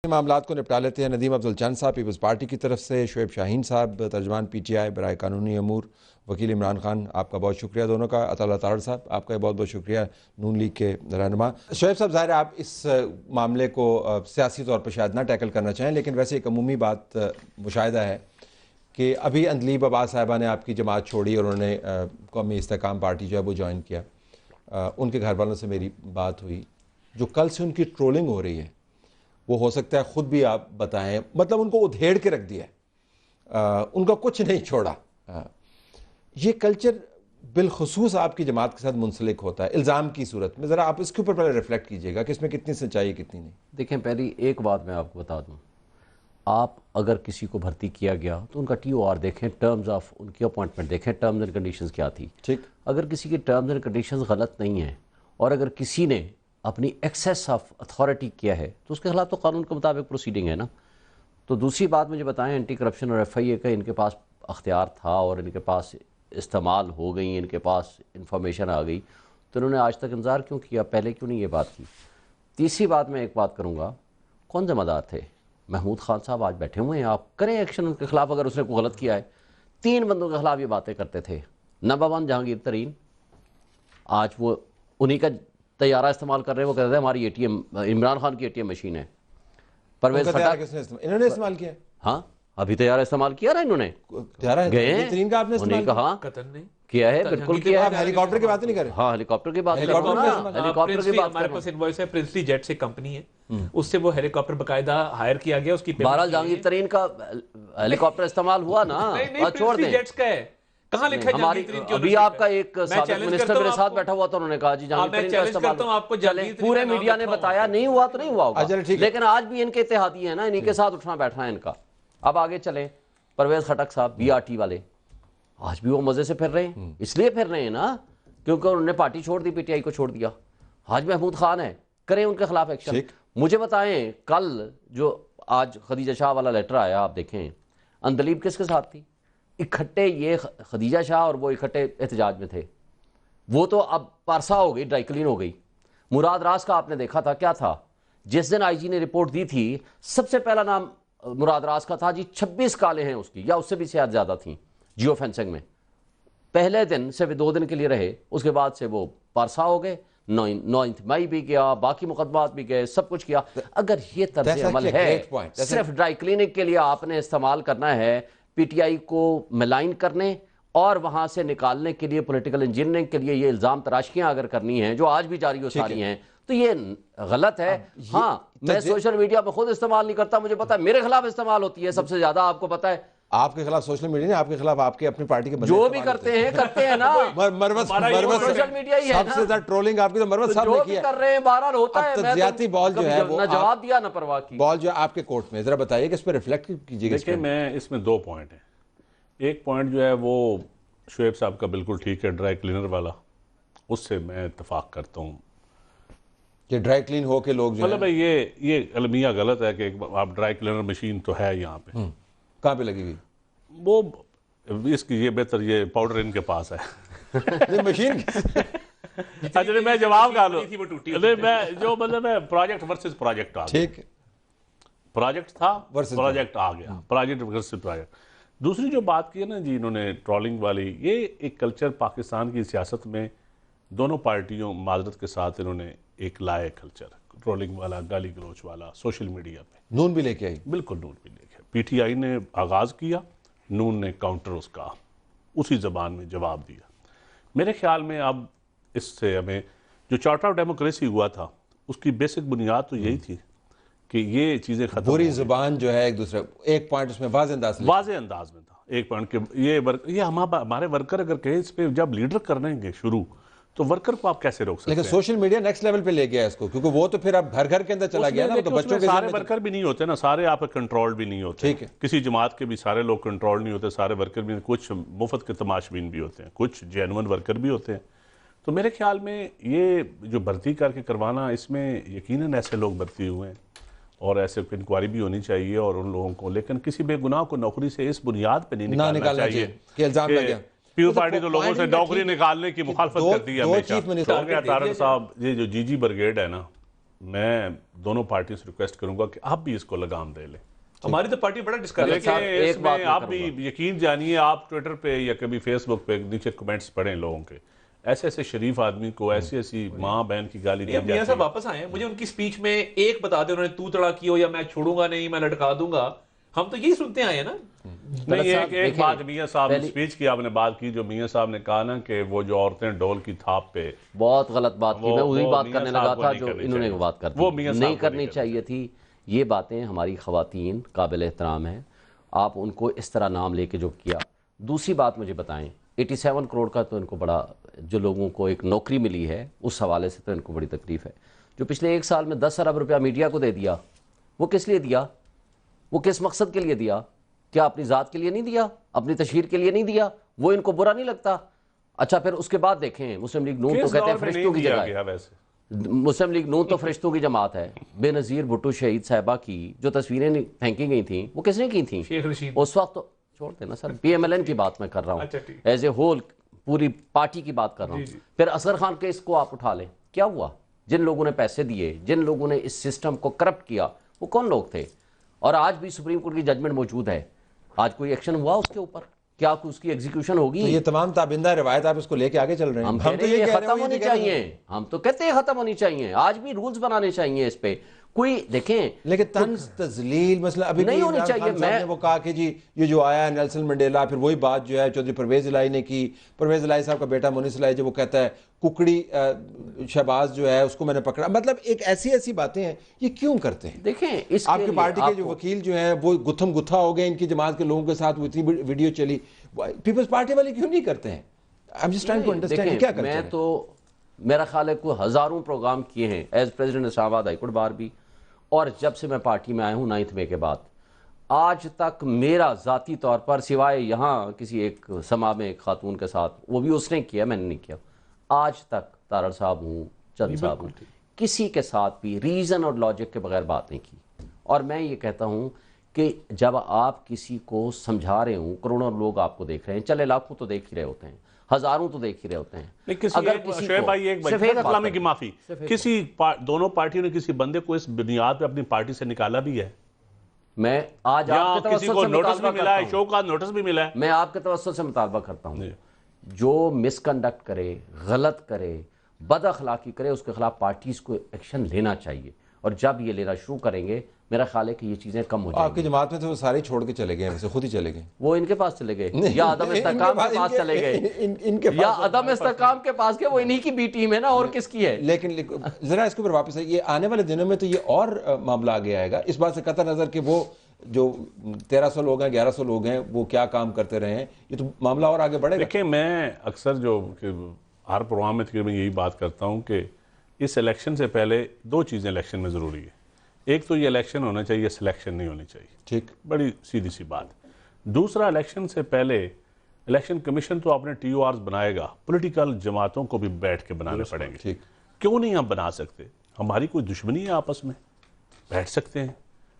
معاملات کو نپٹا لیتے ہیں۔ ندیم افضل چند صاحب پیپلز پارٹی کی طرف سے، شعیب شاہین صاحب ترجمان پی ٹی آئی برائے قانونی امور، وکیل عمران خان، آپ کا بہت شکریہ دونوں کا۔ عطا اللہ طاہر صاحب آپ کا بہت بہت شکریہ، نون لیگ کے رہنما۔ شعیب صاحب، ظاہر ہے آپ اس معاملے کو سیاسی طور پر شاید نہ ٹیکل کرنا چاہیں، لیکن ویسے ایک عمومی بات مشاہدہ ہے کہ ابھی اندلیب عباس صاحبہ نے آپ کی جماعت چھوڑی اور انہوں نے قومی استحکام پارٹی جو ہے وہ جوائن کیا۔ ان کے گھر والوں سے میری بات ہوئی، جو کل سے ان کی ٹرولنگ ہو رہی ہے وہ ہو سکتا ہے خود بھی آپ بتائیں، مطلب ان کو ادھیڑ کے رکھ دیا ہے، ان کا کچھ نہیں چھوڑا۔ یہ کلچر بالخصوص آپ کی جماعت کے ساتھ منسلک ہوتا ہے الزام کی صورت میں، ذرا آپ اس کے اوپر پہلے ریفلیکٹ کیجئے گا کہ اس میں کتنی سچائی کتنی نہیں۔ دیکھیں، پہلی ایک بات میں آپ کو بتا دوں، آپ اگر کسی کو بھرتی کیا گیا تو ان کا ٹی او آر دیکھیں، ٹرمز آف ان کی اپوائنٹمنٹ دیکھیں، ٹرمز اینڈ کنڈیشنز کیا تھی۔ ٹھیک، اگر کسی کی ٹرمز اینڈ کنڈیشنز غلط نہیں ہیں اور اگر کسی نے اپنی ایکسیس آف اتھارٹی کیا ہے تو اس کے خلاف تو قانون کے مطابق پروسیڈنگ ہے نا۔ تو دوسری بات مجھے بتائیں، اینٹی کرپشن اور ایف آئی اے کا ان کے پاس اختیار تھا اور ان کے پاس استعمال ہو گئی، ان کے پاس انفارمیشن آ گئی، تو انہوں نے آج تک انتظار کیوں کیا؟ پہلے کیوں نہیں یہ بات کی؟ تیسری بات میں ایک بات کروں گا، کون ذمہ دار تھے؟ محمود خان صاحب آج بیٹھے ہوئے ہیں، آپ کریں ایکشن ان کے خلاف اگر اس نے کوئی غلط کیا ہے۔ 3 بندوں کے خلاف یہ باتیں کرتے تھے۔ نمبر 1 جہانگیر ترین، آج وہ انہی کا طیارہ استعمال کر رہے ہیں، وہ کہتے ہیں ہماری A T M Imran Khan کی اے ٹی ایم مشین ہے۔ پرویز خٹک، انہوں نے استعمال کیا؟ ہاں ابھی طیارہ استعمال کیا نا انہوں نے، گئے ہیں ترین کا آپ نے انہیں استعمال کہا قطر نہیں کیا ہے، بالکل کیا آپ ہے۔ ہیلی کاپٹر کی بات نہیں کر رہے؟ ہاں ہیلی کاپٹر کی بات کر ہیلی رہا ہوں کاپٹر نا، ہیلی کاپٹر کی بات ہمارے کر پاس رہا ہوں۔ انوائس ہے، پرنسلی جیٹ سے کمپنی ہے، اس سے وہ ہیلی کاپٹر باقاعدہ ہائر کیا گیا، اس کی بہرحال جہانگیر ترین کا ہیلی کاپٹر استعمال ہوا نا، نہیں چھوڑ دیں۔ جیٹس کا ہے، کہاں لکھا ہے ہماری جہانگیر ترین کی ابھی آپ کا ایک میں سابق چیلنج منسٹر کرتا ہوں میرے آپ ساتھ کو، بیٹھا ہوا تھا، انہوں نے کہا جی جہانگیر میں ترین کا چیلنج استعمال کرتا ہوں آپ کو، چلیں جہانگیر ترین پورے کا نام میڈیا نے لکھا بتایا ہوا نہیں ہوا تو نہیں ہوا ہوگا، چلیں ٹھیک ہے۔ لیکن آج بھی ان کے اتحادی ہیں نا، انہی کے ساتھ اٹھنا بیٹھنا ہے ان کا۔ اب آگے چلیں، پرویز خٹک صاحب بی آر ٹی والے، آج بھی وہ مزے سے پھر رہے ہیں، اس لیے پھر رہے ہیں نا کیونکہ انہوں نے پارٹی چھوڑ دی، پی ٹی آئی کو چھوڑ دیا۔ آج محمود خان ہے، کریں ان کے خلاف ایکشن۔ مجھے بتائیں، کل جو آج خدیجہ شاہ والا لیٹر آیا، آپ دیکھیں اندلیب کس کے ساتھ تھی؟ اکٹھے یہ خدیجہ شاہ اور وہ اکٹھے احتجاج میں تھے۔ وہ تو اب پارسا ہو گئی، ڈرائی کلین ہو گئی۔ مراد راز کا آپ نے دیکھا تھا کیا تھا؟ جس دن آئی جی نے رپورٹ دی تھی، سب سے پہلا نام مراد راز کا تھا جی، 26 کالیں ہیں اس کی، یا اس سے بھی شاید زیادہ تھیں جیو فینسنگ میں۔ پہلے دن صرف 2 دن کے لیے رہے، اس کے بعد سے وہ پارسا ہو گئے، 9 مئی بھی گیا، باقی مقدمات بھی گئے، سب کچھ کیا۔ اگر یہ طرز عمل ہے، صرف ڈرائی کلینک کے لیے آپ نے استعمال کرنا ہے، پی ٹی آئی کو ملائن کرنے اور وہاں سے نکالنے کے لیے، پولیٹیکل انجینئرنگ کے لیے یہ الزام تراشیاں اگر کرنی ہیں جو آج بھی جاری و ساری ہیں، تو یہ غلط ہے۔ ہاں، میں سوشل میڈیا پہ خود استعمال نہیں کرتا، مجھے پتا ہے میرے خلاف استعمال ہوتی ہے سب سے زیادہ، آپ کو پتا ہے۔ آپ کے خلاف سوشل میڈیا نہیں، آپ کے خلاف آپ کے اپنی پارٹی کے بندے جو بھی کرتے ہیں نا، مروت سوشل میڈیا ہی ہے سب سے زیادہ ٹرولنگ آپ کی تو مروت صاحب نے جو کی بھی ہے۔ کر رہے ہیں بہرحال ہوتا ہے۔ تجزیاتی بال جو ہے وہ نہ جواب دیا نہ پرواہ کی، بال جو ہے آپ کے کورٹ میں، ذرا بتائیے کہ اس پہ ریفلیکٹ کیجیے گا۔ دیکھیں، میں اس میں 2 پوائنٹ ہیں۔ ایک پوائنٹ جو ہے وہ شعیب صاحب کا بالکل ٹھیک ہے، ڈرائی کلینر والا، اس سے میں اتفاق کرتا ہوں کہ ڈرائی کلین ہو کے لوگ جو مطلب یہ المیہ غلط ہے کہ آپ ڈرائی کلینر مشین تو ہے یہاں پہ، کہاں پہ لگی ہوئی وہ اس کی یہ بہتر یہ پاؤڈر ان کے پاس ہے مشین؟ اچھا میں جواب کہا لوں، میں جو مطلب ہے پروجیکٹ ورسز پروجیکٹ آ گیا، ٹھیک، پروجیکٹ تھا پروجیکٹ آ گیا، پروجیکٹ ورسز پروجیکٹ۔ دوسری جو بات کی ہے نا جی انہوں نے ٹرولنگ والی، یہ ایک کلچر پاکستان کی سیاست میں دونوں پارٹیوں معذرت کے ساتھ انہوں نے ایک لائے کلچر، ٹرولنگ والا، گالی گلوچ والا سوشل میڈیا پہ۔ نون بھی لے کے آئی، بالکل نون بھی لے کے، پی ٹی آئی نے آغاز کیا، نون نے کاؤنٹر اس کا اسی زبان میں جواب دیا۔ میرے خیال میں اب اس سے ہمیں جو چارٹر آف ڈیموکریسی ہوا تھا اس کی بیسک بنیاد تو یہی تھی کہ یہ چیزیں ختم پوری زبان جو ہے ایک دوسرے، ایک پوائنٹ اس میں واضح انداز میں تھا، ایک پوائنٹ کہ یہ ہمارے ورکر اگر کہیں اس پہ جب لیڈر کرنے گے شروع تو ورکر کو آپ کیسے روک سکتے ہیں؟ لیکن سوشل میڈیا نیکسٹ لیول پہ لے گیا اس کو، کیونکہ وہ تو پھر اب گھر گھر کے اندر چلا گیا نا، تو بچوں کے سارے ورکر بھی نہیں ہوتے نا، سارے آپ کنٹرول بھی نہیں ہوتے، کسی جماعت کے بھی سارے لوگ کنٹرول نہیں ہوتے، سارے ورکر بھی، کچھ مفت کے تماشبین بھی ہوتے ہیں، کچھ جینون ورکر بھی ہوتے ہیں۔ تو میرے خیال میں یہ جو بھرتی کر کے کروانا، اس میں یقیناً ایسے لوگ بھرتی ہوئے ہیں اور ایسے انکوائری بھی ہونی چاہیے اور ان لوگوں کو، لیکن کسی بے گناہ کو نوکری سے اس بنیاد پہ نہیں نکالنا چاہیے کہ الزام لگا۔ پیپلز پارٹی تو لوگوں سے نوکری نکالنے کی مخالفت کرتی ہے ہمیشہ۔ طارق صاحب، یہ جو جی جی بریگیڈ ہے نا، میں دونوں پارٹیوں سے ریکویسٹ کروں گا کہ آپ بھی اس کو لگام دے لیں. ہماری تو پارٹی بڑا ڈسکریج لیکن ایک اس بات میں میں آپ کروں بھی یقین جانیے, آپ ٹویٹر پہ یا کبھی فیس بک پہ نیچے کمنٹس پڑھیں لوگوں کے, ایسے ایسے شریف آدمی کو ایسی ایسی ماں بہن کی گالی دی میاں جاتی صاحب ہے. واپس آئے ہیں, مجھے ان کی سپیچ میں ایک بتا دیں انہوں نے تو تڑا کی ہو یا میں چھوڑوں گا نہیں, میں لٹکا دوں گا. ہم تو یہی سنتے آئے ہیں نا. نہیں, ایک بات میاں صاحب نے سپیچ کی, آپ نے بات کی جو میاں صاحب نے کہا نا کہ وہ جو عورتیں ڈول کی تھاپ پہ, بہت غلط بات کی. میں وہی بات کرنے لگا تھا جو انہوں نے بات کر وہ میاں صاحب نہیں کرنی چاہیے تھی. یہ باتیں ہماری خواتین قابل احترام ہیں, آپ ان کو اس طرح نام لے کے جو کیا. دوسری بات مجھے بتائیں, 87 کروڑ کا تو ان کو بڑا, جو لوگوں کو ایک نوکری ملی ہے اس حوالے سے تو ان کو بڑی تکلیف ہے. جو پچھلے ایک سال میں 10 ارب روپیہ میڈیا کو دے دیا, وہ کس لیے دیا, وہ کس مقصد کے لیے دیا؟ کیا اپنی ذات کے لیے نہیں دیا, اپنی تشہیر کے لیے نہیں دیا؟ وہ ان کو برا نہیں لگتا؟ اچھا پھر اس کے بعد دیکھیں, مسلم لیگ نون تو کہتے ہیں فرشتوں کی جگہ ہے. مسلم لیگ نون تو فرشتوں کی جماعت ہے. بے نظیر بھٹو شہید صاحبہ کی جو تصویریں پھینکی گئی تھیں وہ کس نے کی تھیں شیخ رشید اس وقت؟ تو چھوڑ دینا سر, پی ایم ایل این کی بات میں کر رہا ہوں, ایز اے ہول پوری پارٹی کی بات کر رہا ہوں. پھر اصغر خان کے اس کو آپ اٹھا لیں, کیا ہوا؟ جن لوگوں نے پیسے دیے, جن لوگوں نے اس سسٹم کو کرپٹ کیا, وہ کون لوگ تھے؟ اور آج بھی سپریم کورٹ کی ججمنٹ موجود ہے, آج کوئی ایکشن ہوا اس کے اوپر؟ کیا اس کی ایگزیکیوشن ہوگی؟ یہ تمام تابندہ روایت آپ اس کو لے کے آگے چل رہے ہیں. ہم تو یہ کہہ رہے ختم ہونی چاہیے, ہم تو کہتے ہیں ختم ہونی چاہیے. آج بھی رولز بنانے چاہیے اس پہ. کوئی دیکھیں لیکن طنز تذلیل مسئلہ ابھی نہیں ہونی چاہیے. خان صاحب نے وہ کہا کہ جی یہ جو آیا ہے نیلسن منڈیلا, پھر وہی بات جو ہے چودھری پرویز الہی نے کی. پرویز الہی صاحب کا بیٹا مونس الہی جو وہ کہتا ہے ککڑی شہباز جو ہے اس کو میں نے پکڑا. مطلب ایک ایسی باتیں ہیں, یہ کیوں کرتے ہیں؟ دیکھیں اس آپ کی پارٹی کے جو وکیل جو ہیں وہ گتھم گتھا ہو گئے ان کی جماعت کے لوگوں کے ساتھ, وہ اتنی ویڈیو چلی. پیپلز پارٹی والے کیوں نہیں کرتے ہیں؟ I'm just trying to understand کیا کرتے ہیں. میں تو میرا خیال ہے کوئی ہزاروں پروگرام کیے ہیں ایز پریزیڈنٹ اسلام آباد ہائی کورٹ بار بھی, اور جب سے میں پارٹی میں آیا ہوں 9 مئی کے بعد آج تک میرا ذاتی طور پر, سوائے یہاں کسی ایک سما میں ایک خاتون کے ساتھ, وہ بھی اس نے کیا, میں نے نہیں کیا, آج تک تارڑ صاحب ہوں, چند صاحب ہوں, کسی کے ساتھ بھی ریزن اور لاجک کے بغیر بات نہیں کی. اور میں یہ کہتا ہوں کہ جب آپ کسی کو سمجھا رہے ہوں, کروڑوں لوگ آپ کو دیکھ رہے ہیں, چلے لاکھوں تو دیکھ ہی رہے ہوتے ہیں, ہزاروں تو دیکھ ہی رہے ہوتے ہیں. اگر شعیب بھائی ایک اسلامی کی معافی, کسی دونوں پارٹیوں نے کسی بندے کو اس بنیاد پہ اپنی پارٹی سے نکالا بھی ہے؟ میں آج آپ کے کسی کو نوٹس بھی ملا ہے, شو کا نوٹس بھی ملا ہے. میں آپ کے توسط سے مطالبہ کرتا ہوں, جو مس کنڈکٹ کرے, غلط کرے, بد اخلاقی کرے, اس کے خلاف پارٹیز کو ایکشن لینا چاہیے. اور جب یہ لینا شروع کریں گے میرا خیال ہے کہ یہ چیزیں کم ہو جائیں گی. آپ کی جماعت میں تو وہ سارے چھوڑ کے چلے گئے ہیں, خود ہی چلے گئے. وہ ان کے پاس چلے گئے یا عدم استحکام کے پاس چلے گئے, یا عدم استحکام کے پاس گئے. وہ انہی کی بی ٹیم ہے نا, اور کس کی ہے؟ لیکن ذرا اس کے اوپر واپس ہے, یہ آنے والے دنوں میں تو یہ اور معاملہ آگے آئے گا, اس بات سے قطع نظر کہ وہ جو 1300 لوگ ہیں, 1100 لوگ ہیں, وہ کیا کام کرتے رہے ہیں, یہ تو معاملہ اور آگے بڑھے گا. دیکھیں میں اکثر جو ہر پروگرام میں تقریباً یہی بات کرتا ہوں کہ اس الیکشن سے پہلے 2 چیزیں الیکشن میں ضروری ہے. ایک تو یہ الیکشن ہونا چاہیے, سلیکشن نہیں ہونی چاہیے. ٹھیک, بڑی سیدھی سی بات. دوسرا, الیکشن سے پہلے الیکشن کمیشن تو اپنے ٹی او آرز بنائے گا, پولیٹیکل جماعتوں کو بھی بیٹھ کے بنانے پڑیں گے. ٹھیک, کیوں نہیں ہم بنا سکتے؟ ہماری کوئی دشمنی ہے آپس میں, بیٹھ سکتے ہیں.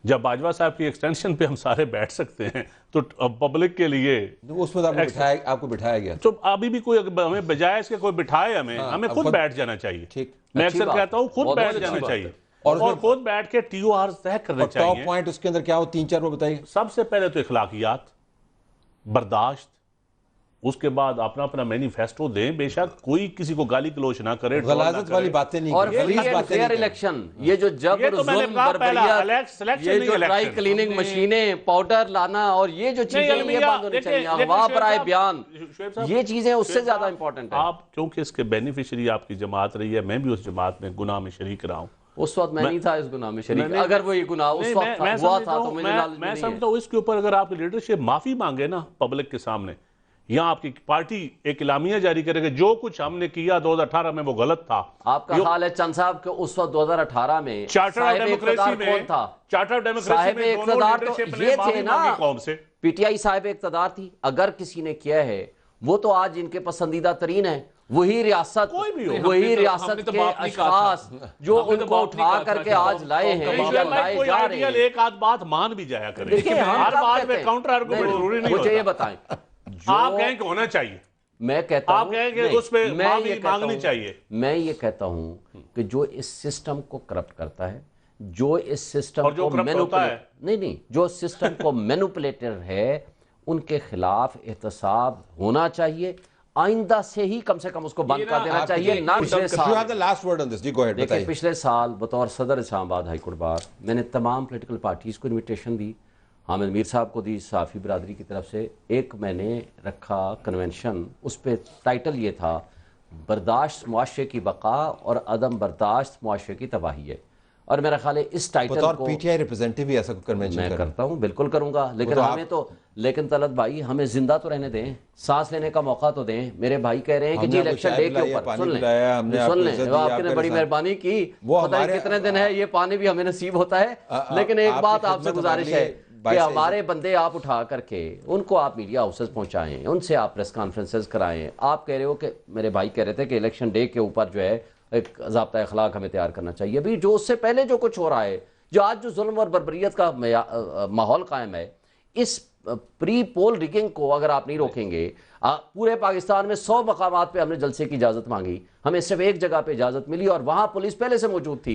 جب باجوہ صاحب کی ایکسٹینشن پہ ہم سارے بیٹھ سکتے ہیں تو پبلک کے لیے اس میں آپ کو بٹھایا گیا تو ابھی بھی کوئی ہمیں بجائے اس کے کوئی بٹھائے, ہمیں خود بیٹھ جانا چاہیے. ٹھیک, میں اکثر کہتا ہوں خود بیٹھ جانا چاہیے, اور خود بیٹھ کے ٹی او آرز طے کرنے چاہیے. ٹاپ پوائنٹ اس کے اندر کیا ہو, 3-4 وہ بتائیے. سب سے پہلے تو اخلاقیات, برداشت, اس کے بعد اپنا مینیفیسٹو دیں. بے شک کوئی کسی کو گالی گلوچ نہ کرے, غلاظت والی باتیں نہیں, اور فیئر الیکشن. یہ جو جبر, ظلم, بربریت, یہ جو ڈرائی کلیننگ مشینیں, پاؤڈر لانا, اور یہ جو چیزیں یہ بند ہونی چاہیے, اغوا برائے بیان, یہ چیزیں اس سے زیادہ امپورٹنٹ ہیں. آپ چونکہ اس کے بینیفیشری آپ کی جماعت رہی ہے, میں بھی اس جماعت میں گناہ میں شریک رہا ہوں. اس وقت میں نہیں تھا اس گناہ میں شریک, اگر وہ یہ گناہ اس وقت ہوا تھا تو میں سمجھتا ہوں اس کے اوپر اگر آپ کی لیڈرشپ معافی مانگے نا پبلک کے سامنے, یا آپ کی پارٹی ایک اعلامیہ جاری کرے کہ جو کچھ ہم نے کیا 2018 میں وہ غلط تھا. آپ کا حال ہے چند صاحب کہ اس وقت 2018 میں چارٹر آف ڈیموکریسی میں اقتدار تو یہ تھے نا, پی ٹی آئی صاحب اقتدار تھی. اگر کسی نے کیا ہے وہ تو آج ان کے پسندیدہ ترین ہے, وہی ریاست, وہی ریاست کے اشخاص جو ان کو اٹھا کر کے آج لائے ہیں, لائے جا رہے ہیں. ایک آدھ بات مان بھی جایا کریں, ہر بات میں کاؤنٹر آرگومنٹ ضروری نہیں ہوتا. مجھے یہ بتائیں, آپ کہیں کہ ہونا چاہیے, میں کہتا آپ ہوں کہیں کہ نہیں، اس پہ میں یہ کہتا مانگنی ہوں- چاہیے. میں یہ کہتا ہوں کہ جو اس سسٹم کو کرپٹ کرتا ہے، جو اس سسٹم اور جو کو corrupt ہوتا ہے. نہیں جو سسٹم کو مینوپولیٹر ہے، ان کے خلاف احتساب ہونا چاہیے. آئندہ سے ہی کم سے کم اس کو بند کر دینا چاہیے. نہ پچھلے You سال have the last word on this. G go ahead, دیکھیں بتائیے. پچھلے سال بطور صدر اسلام آباد ہائی کورٹ بار میں نے تمام پولیٹیکل پارٹیز کو انویٹیشن دی، حامد میر صاحب کو دی صحافی برادری کی طرف سے. ایک میں نے رکھا کنونشن، اس پہ ٹائٹل یہ تھا برداشت معاشرے کی بقا اور عدم برداشت معاشرے کی تباہی ہے. اور میرا خیال ہے اس ٹائٹل بطور کو پی ٹی آئی ریپرزینٹیو بھی ایسا کوئی کنونشن میں کرتا ہوں، بالکل کروں گا. لیکن ہمیں لیکن طلعت بھائی ہمیں زندہ تو رہنے دیں، سانس لینے کا موقع تو دیں. میرے بھائی کہہ رہے ہیں کہ جی الیکشن ڈے کے اوپر سن لیں، آپ نے بڑی مہربانی کی، پتہ نہیں کتنے دن ہے یہ پانی بھی ہمیں نصیب ہوتا ہے. لیکن ایک بات آپ سے گزارش ہے کہ ہمارے بندے آپ اٹھا کر کے ان کو آپ میڈیا ہاؤسز پہنچائیں، ان سے آپ پریس کانفرنسز کرائیں. آپ کہہ رہے ہو کہ میرے بھائی کہہ رہے تھے کہ الیکشن ڈے کے اوپر جو ہے ایک ضابطہ اخلاق ہمیں تیار کرنا چاہیے. ابھی جو اس سے پہلے جو کچھ ہو رہا ہے، جو آج جو ظلم اور بربریت کا ماحول قائم ہے، اس پری پول ریگنگ کو اگر آپ نہیں روکیں گے، پورے پاکستان میں 100 مقامات پہ ہم نے جلسے کی اجازت مانگی، ہمیں صرف ایک جگہ پہ اجازت ملی اور وہاں پولیس پہلے سے موجود تھی.